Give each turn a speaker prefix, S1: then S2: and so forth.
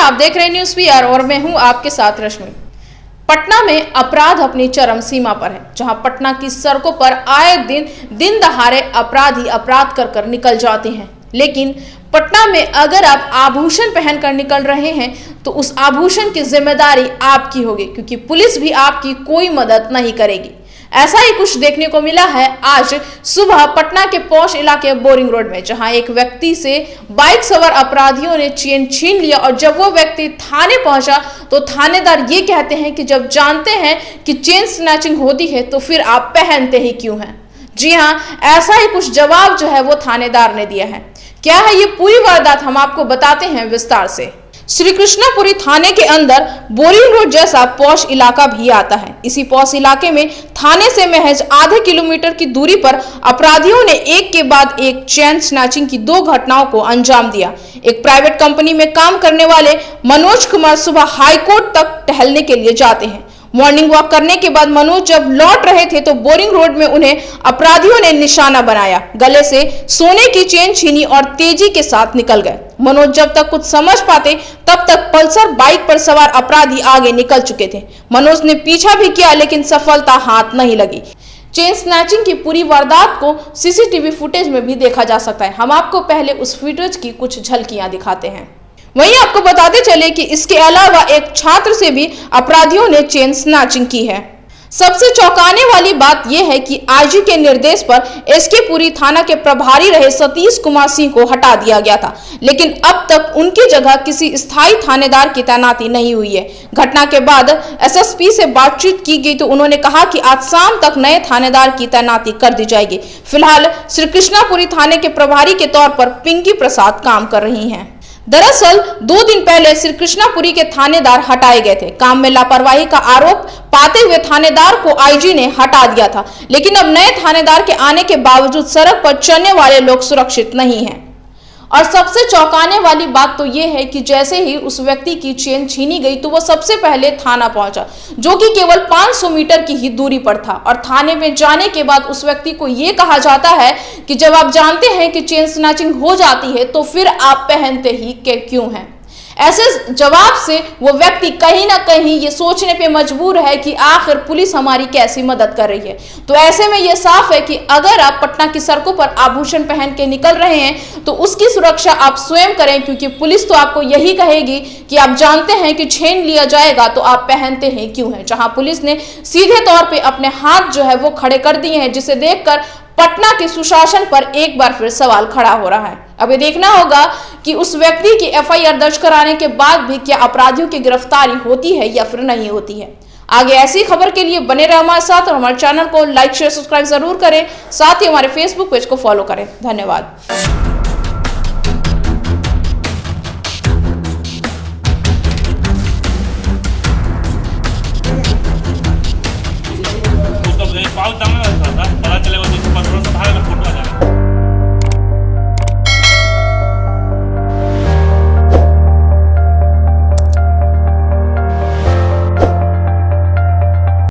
S1: आप देख रहे हैं न्यूज़ पीआर और मैं हूं आपके साथ रश्मि। पटना में अपराध अपनी चरम सीमा पर है, जहां पटना की सड़कों पर आए दिन दहाड़े अपराधी अपराध कर निकल जाते हैं। लेकिन पटना में अगर आप आभूषण पहनकर निकल रहे हैं तो उस आभूषण की जिम्मेदारी आपकी होगी, क्योंकि पुलिस भी आपकी कोई मदद नहीं करेगी। ऐसा ही कुछ देखने को मिला है आज सुबह पटना के पौष इलाके बोरिंग रोड में, जहां एक व्यक्ति से बाइक सवार अपराधियों ने चेन छीन लिया और जब वो व्यक्ति थाने पहुंचा तो थानेदार ये कहते हैं कि जब जानते हैं कि चेन स्नैचिंग होती है तो फिर आप पहनते ही क्यों हैं। जी हां, ऐसा ही कुछ जवाब जो है वो थानेदार ने दिया है। क्या है ये पूरी वारदात, हम आपको बताते हैं विस्तार से। श्री कृष्णापुरी थाने के अंदर बोरिंग रोड जैसा पौष इलाका भी आता है। इसी पौष इलाके में थाने से महज आधे किलोमीटर की दूरी पर अपराधियों ने एक के बाद एक चेन स्नैचिंग की 2 घटनाओं को अंजाम दिया। एक प्राइवेट कंपनी में काम करने वाले मनोज कुमार सुबह हाईकोर्ट तक टहलने के लिए जाते हैं। मॉर्निंग वॉक करने के बाद मनोज जब लौट रहे थे तो बोरिंग रोड में उन्हें अपराधियों ने निशाना बनाया, गले से सोने की चेन छीनी और तेजी के साथ निकल गए। मनोज जब तक कुछ समझ पाते तब तक पल्सर बाइक पर सवार अपराधी आगे निकल चुके थे। मनोज ने पीछा भी किया लेकिन सफलता हाथ नहीं लगी। चेन स्नैचिंग की पूरी वारदात को सीसीटीवी फुटेज में भी देखा जा सकता है। हम आपको पहले उस फुटेज की कुछ झलकियां दिखाते हैं। वहीं आपको बताते चले कि इसके अलावा एक छात्र से भी अपराधियों ने चेन स्नैचिंग की है। सबसे चौंकाने वाली बात यह है कि आईजी के निर्देश पर एसके पुरी थाना के प्रभारी रहे सतीश कुमार सिंह को हटा दिया गया था, लेकिन अब तक उनकी जगह किसी स्थायी थानेदार की तैनाती नहीं हुई है। घटना के बाद एसएसपी से बातचीत की गई तो उन्होंने कहा कि आज शाम तक नए थानेदार की तैनाती कर दी जाएगी। फिलहाल श्री कृष्णापुरी थाने के प्रभारी के तौर पर पिंकी प्रसाद काम कर रही हैं। दरअसल 2 दिन पहले श्री कृष्णापुरी के थानेदार हटाए गए थे। काम में लापरवाही का आरोप पाते हुए थानेदार को आईजी ने हटा दिया था, लेकिन अब नए थानेदार के आने के बावजूद सड़क पर चलने वाले लोग सुरक्षित नहीं हैं। और सबसे चौंकाने वाली बात तो यह है कि जैसे ही उस व्यक्ति की चेन छीनी गई तो वो सबसे पहले थाना पहुंचा, जो कि केवल 500 मीटर की ही दूरी पर था। और थाने में जाने के बाद उस व्यक्ति को यह कहा जाता है कि जब आप जानते हैं कि चेन स्नैचिंग हो जाती है तो फिर आप पहनते ही क्यों हैं। ऐसे जवाब से वो व्यक्ति कहीं ना कहीं ये सोचने पे मजबूर है कि आखिर पुलिस हमारी कैसी मदद कर रही है। तो ऐसे में ये साफ है कि अगर आप पटना की सड़कों पर आभूषण पहन के निकल रहे हैं तो उसकी सुरक्षा आप स्वयं करें, क्योंकि पुलिस तो आपको यही कहेगी कि आप जानते हैं कि छीन लिया जाएगा तो आप पहनते हैं क्यों हैं। जहां पुलिस ने सीधे तौर पर अपने हाथ जो है वो खड़े कर दिए हैं, जिसे देखकर पटना के सुशासन पर एक बार फिर सवाल खड़ा हो रहा है। अब ये देखना होगा कि उस व्यक्ति की एफआईआर दर्ज कराने के बाद भी क्या अपराधियों की गिरफ्तारी होती है या फिर नहीं होती है। आगे ऐसी खबर के लिए बने रहे हमारे साथ और हमारे चैनल को लाइक शेयर सब्सक्राइब जरूर करें। साथ ही हमारे फेसबुक पेज को फॉलो करें। धन्यवाद।